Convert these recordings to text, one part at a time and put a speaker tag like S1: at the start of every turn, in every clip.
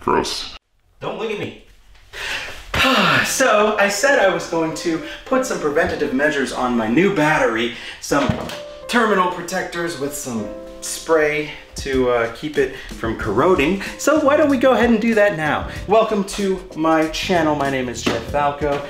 S1: Gross.
S2: Don't look at me. So I said I was going to put some preventative measures on my new battery, some terminal protectors with some spray to keep it from corroding. So why don't we go ahead and do that now? Welcome to my channel. My name is JetFalco,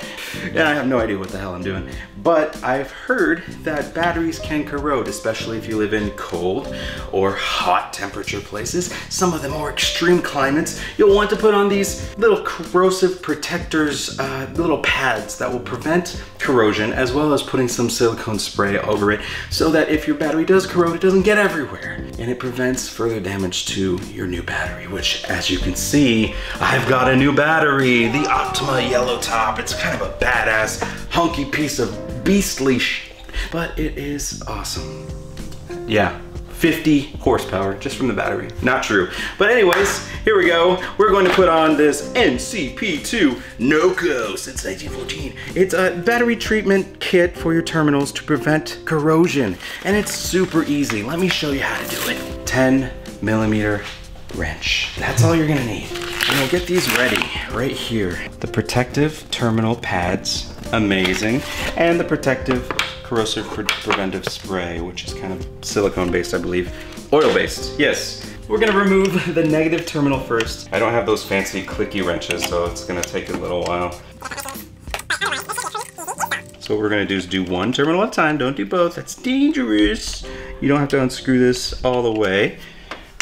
S2: and I have no idea what the hell I'm doing. But I've heard that batteries can corrode, especially if you live in cold or hot temperature places. Some of the more extreme climates, you'll want to put on these little corrosive protectors, little pads that will prevent corrosion, as well as putting some silicone spray over it so that if your battery does corrode, it doesn't get everywhere. And it prevents further damage to your new battery, which, as you can see, I've got a new battery, the Optima Yellow Top. It's kind of a badass, hunky piece of beastly shit, but it is awesome. Yeah, 50 horsepower just from the battery. Not true. But anyways, here we go. We're going to put on this NCP2 NOCO since 1914. It's a battery treatment kit for your terminals to prevent corrosion. And it's super easy. Let me show you how to do it. 10mm wrench. That's all you're gonna need. And I'll get these ready right here. The protective terminal pads, amazing. And the protective corrosive preventive spray, which is kind of silicone based, I believe. Oil based, yes. We're gonna remove the negative terminal first. I don't have those fancy clicky wrenches, so it's gonna take a little while. So what we're gonna do is do one terminal at a time. Don't do both, that's dangerous. You don't have to unscrew this all the way,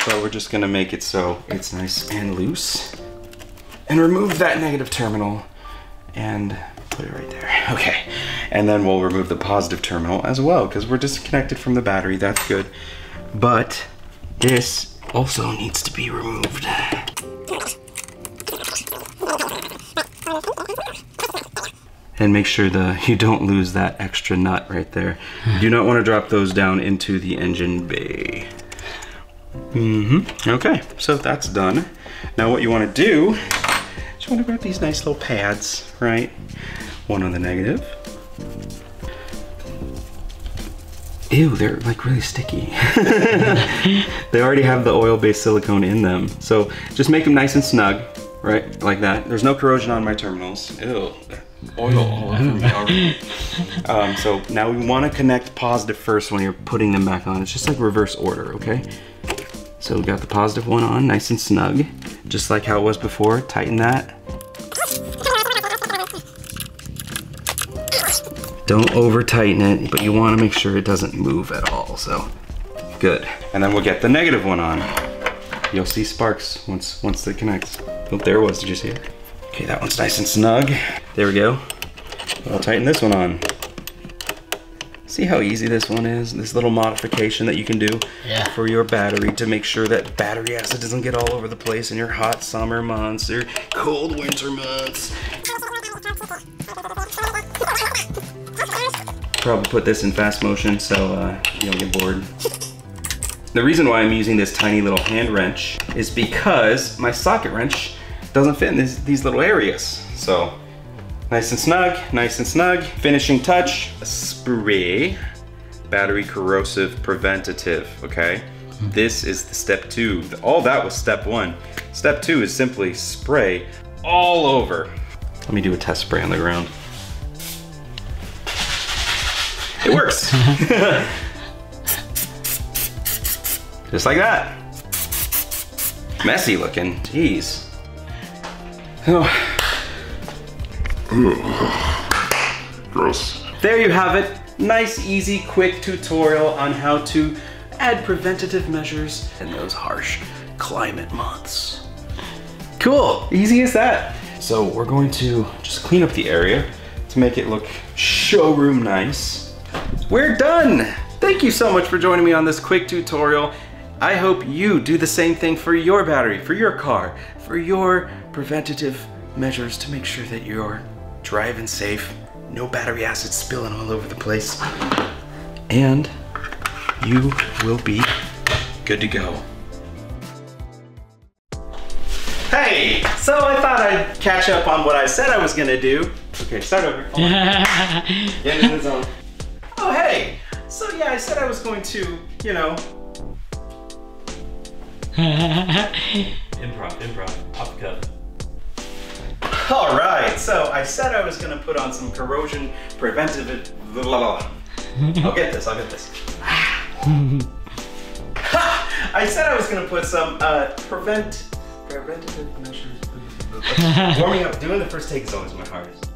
S2: but we're just gonna make it so it's nice and loose. And remove that negative terminal and put it right there. Okay, and then we'll remove the positive terminal as well, because we're disconnected from the battery. That's good. But this also needs to be removed. And make sure you don't lose that extra nut right there. You do not want to drop those down into the engine bay. Okay, so that's done. Now what you want to do is you want to grab these nice little pads, right? One on the negative. Ew, they're like really sticky. They already have the oil-based silicone in them. So just make them nice and snug, right? Like that. There's no corrosion on my terminals. Ew, oil all over me already. So now we want to connect positive first when you're putting them back on. It's just like reverse order, okay? So we got the positive one on, nice and snug, just like how it was before. Tighten that. Don't over tighten it, but you want to make sure it doesn't move at all, so good. And then we'll get the negative one on. You'll see sparks once they connect. Oh, there it was, did you see it? Okay, that one's nice and snug. There we go. I'll tighten this one on. See how easy this one is? This little modification that you can do for your battery to make sure that battery acid doesn't get all over the place in your hot summer months or cold winter months. Probably put this in fast motion so you don't get bored. The reason why I'm using this tiny little hand wrench is because my socket wrench doesn't fit in these little areas. So nice and snug, nice and snug. Finishing touch, a spray, battery corrosive preventative, okay? This is the step 2. All that was step 1. Step 2 is simply spray all over. Let me do a test spray on the ground. It works. Just like that. Messy looking, jeez. Oh.
S1: Gross.
S2: There you have it. Nice, easy, quick tutorial on how to add preventative measures in those harsh climate months. Cool, easy as that. So we're going to just clean up the area to make it look showroom nice. We're done. Thank you so much for joining me on this quick tutorial. I hope you do the same thing for your battery, for your car, for your preventative measures to make sure that you're driving safe, no battery acid spilling all over the place, and you will be good to go. Hey, so I thought I'd catch up on what I said I was gonna do. Okay, start over. Get in the zone. Oh, hey, so yeah, I said I was going to, you know,
S3: Improv, off the cuff.
S2: All right, so I said I was gonna put on some corrosion preventative. I'll get this. I said I was gonna put some preventative measures. Warming up, doing the first take is always my hardest.